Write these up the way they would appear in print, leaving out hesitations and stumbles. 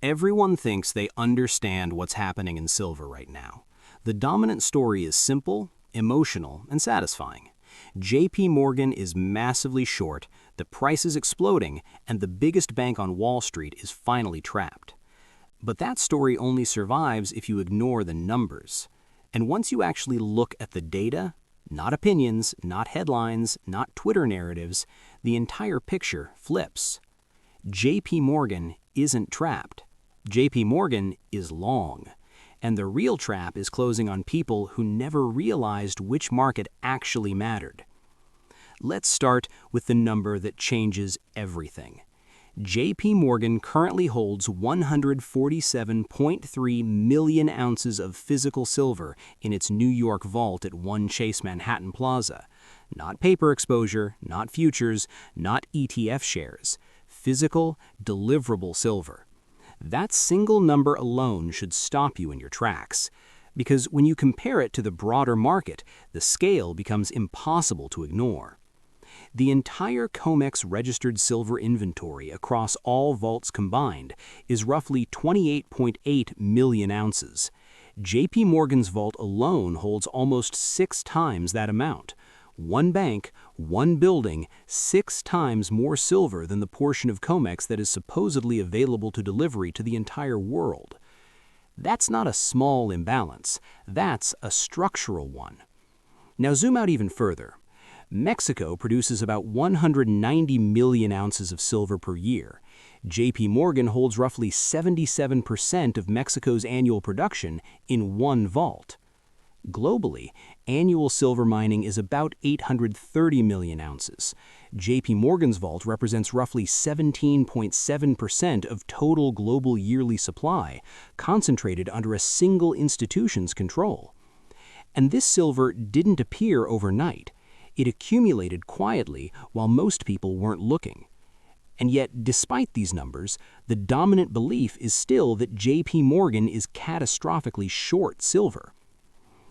Everyone thinks they understand what's happening in silver right now. The dominant story is simple, emotional, and satisfying. JP Morgan is massively short, the price is exploding, and the biggest bank on Wall Street is finally trapped. But that story only survives if you ignore the numbers. And once you actually look at the data, not opinions, not headlines, not Twitter narratives, the entire picture flips. JP Morgan isn't trapped. JP Morgan is long. And the real trap is closing on people who never realized which market actually mattered. Let's start with the number that changes everything. JP Morgan currently holds 147.3 million ounces of physical silver in its New York vault at One Chase Manhattan Plaza. Not paper exposure, not futures, not ETF shares. Physical, deliverable silver. That single number alone should stop you in your tracks. Because when you compare it to the broader market, the scale becomes impossible to ignore. The entire COMEX registered silver inventory across all vaults combined is roughly 28.8 million ounces. JP Morgan's vault alone holds almost 6 times that amount. One bank, one building, 6 times more silver than the portion of COMEX that is supposedly available to delivery to the entire world. That's not a small imbalance, that's a structural one. Now zoom out even further. Mexico produces about 190 million ounces of silver per year. JP Morgan holds roughly 77% of Mexico's annual production in one vault. Globally, annual silver mining is about 830 million ounces. JP Morgan's vault represents roughly 17.7% of total global yearly supply, concentrated under a single institution's control. And this silver didn't appear overnight. It accumulated quietly while most people weren't looking. And yet, despite these numbers, the dominant belief is still that JP Morgan is catastrophically short silver.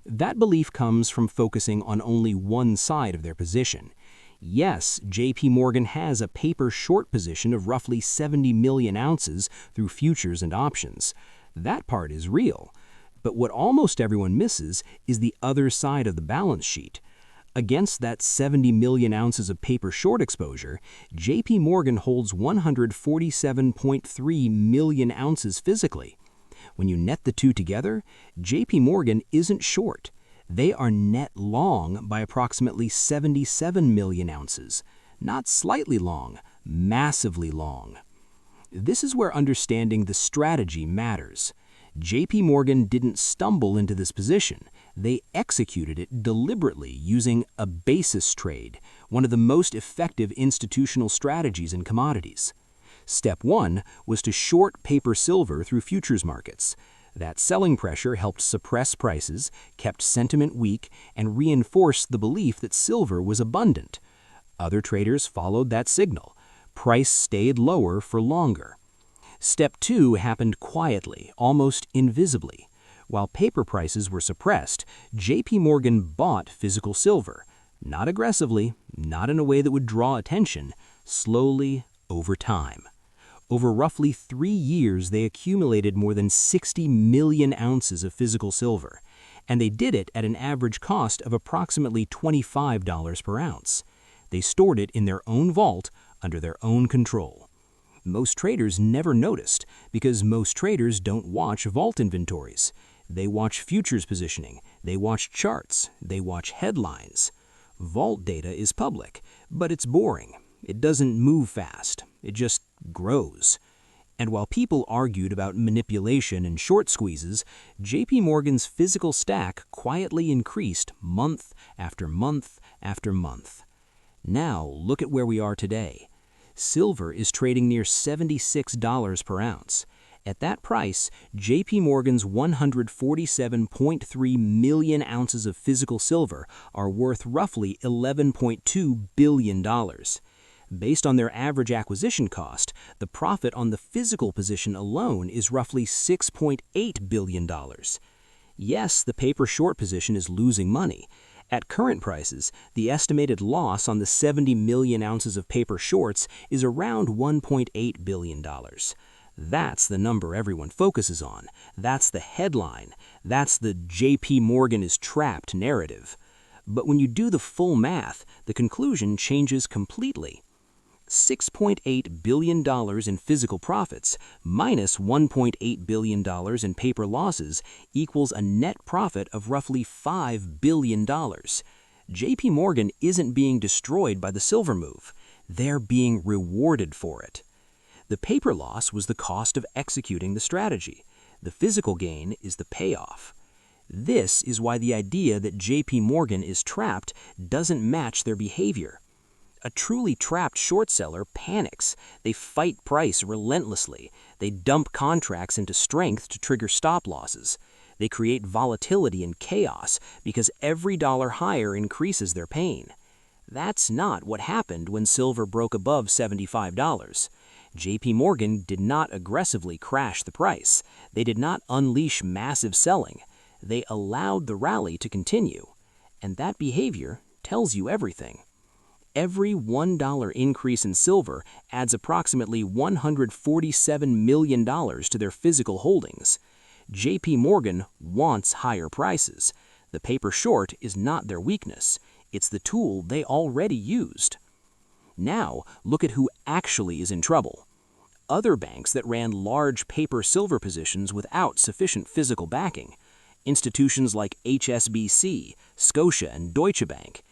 That belief comes from focusing on only one side of their position. Yes, JP Morgan has a paper short position of roughly 70 million ounces through futures and options. That part is real. But what almost everyone misses is the other side of the balance sheet. Against that 70 million ounces of paper short exposure, JP Morgan holds 147.3 million ounces physically. When you net the two together, JP Morgan isn't short. They are net long by approximately 77 million ounces. Not slightly long, massively long. This is where understanding the strategy matters. JP Morgan didn't stumble into this position. They executed it deliberately using a basis trade, one of the most effective institutional strategies in commodities. Step 1 was to short paper silver through futures markets. That selling pressure helped suppress prices, kept sentiment weak, and reinforced the belief that silver was abundant. Other traders followed that signal. Price stayed lower for longer. Step 2 happened quietly, almost invisibly. While paper prices were suppressed, JP Morgan bought physical silver. Not aggressively, not in a way that would draw attention, slowly, over time. Over roughly 3 years, they accumulated more than 60 million ounces of physical silver, and they did it at an average cost of approximately $25 per ounce. They stored it in their own vault under their own control. Most traders never noticed because most traders don't watch vault inventories. They watch futures positioning, they watch charts, they watch headlines. Vault data is public, but it's boring. It doesn't move fast. It just grows. And while people argued about manipulation and short squeezes, JP Morgan's physical stack quietly increased month after month after month. Now, look at where we are today. Silver is trading near $76 per ounce. At that price, JP Morgan's 147.3 million ounces of physical silver are worth roughly $11.2 billion. Based on their average acquisition cost, the profit on the physical position alone is roughly $6.8 billion. Yes, the paper short position is losing money. At current prices, the estimated loss on the 70 million ounces of paper shorts is around $1.8 billion. That's the number everyone focuses on. That's the headline. That's the JP Morgan is trapped narrative. But when you do the full math, the conclusion changes completely. $6.8 billion in physical profits minus $1.8 billion in paper losses equals a net profit of roughly $5 billion. JP Morgan isn't being destroyed by the silver move. They're being rewarded for it. The paper loss was the cost of executing the strategy. The physical gain is the payoff. This is why the idea that JP Morgan is trapped doesn't match their behavior. A truly trapped short seller panics. They fight price relentlessly. They dump contracts into strength to trigger stop losses. They create volatility and chaos because every dollar higher increases their pain. That's not what happened when silver broke above $75. JP Morgan did not aggressively crash the price. They did not unleash massive selling. They allowed the rally to continue. And that behavior tells you everything. Every $1 increase in silver adds approximately $147 million to their physical holdings. JP Morgan wants higher prices. The paper short is not their weakness. It's the tool they already used. Now, look at who actually is in trouble. Other banks that ran large paper silver positions without sufficient physical backing. Institutions like HSBC, Scotia, and Deutsche Bank.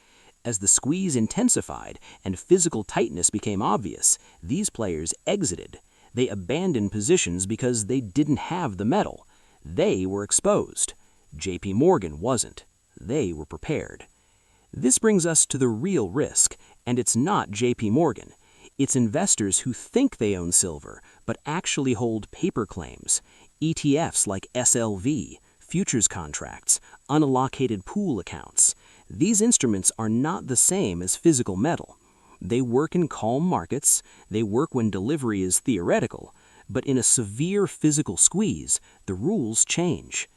As the squeeze intensified and physical tightness became obvious, these players exited. They abandoned positions because they didn't have the metal. They were exposed. JP Morgan wasn't. They were prepared. This brings us to the real risk, and it's not JP Morgan. It's investors who think they own silver, but actually hold paper claims, ETFs like SLV, futures contracts, unallocated pool accounts. These instruments are not the same as physical metal. They work in calm markets, they work when delivery is theoretical, but in a severe physical squeeze, the rules change.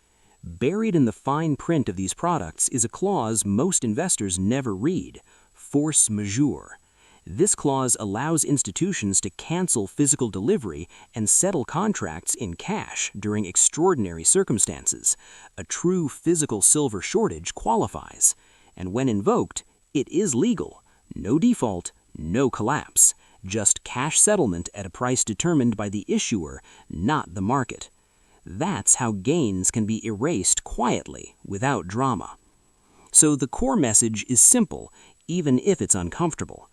Buried in the fine print of these products is a clause most investors never read: force majeure. This clause allows institutions to cancel physical delivery and settle contracts in cash during extraordinary circumstances. A true physical silver shortage qualifies, and when invoked, it is legal. No default, no collapse, just cash settlement at a price determined by the issuer, not the market. That's how gains can be erased quietly, without drama. So the core message is simple, even if it's uncomfortable.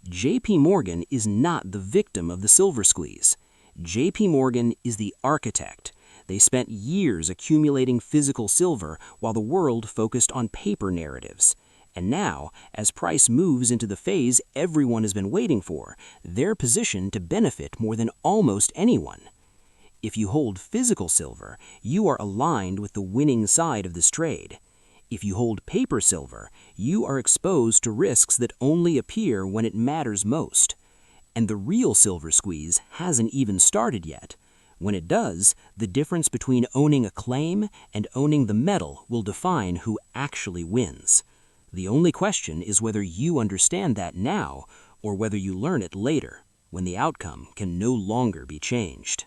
JP Morgan is not the victim of the silver squeeze. JP Morgan is the architect. They spent years accumulating physical silver while the world focused on paper narratives. And now, as price moves into the phase everyone has been waiting for, they're positioned to benefit more than almost anyone. If you hold physical silver, you are aligned with the winning side of this trade. If you hold paper silver, you are exposed to risks that only appear when it matters most. And the real silver squeeze hasn't even started yet. When it does, the difference between owning a claim and owning the metal will define who actually wins. The only question is whether you understand that now or whether you learn it later, when the outcome can no longer be changed.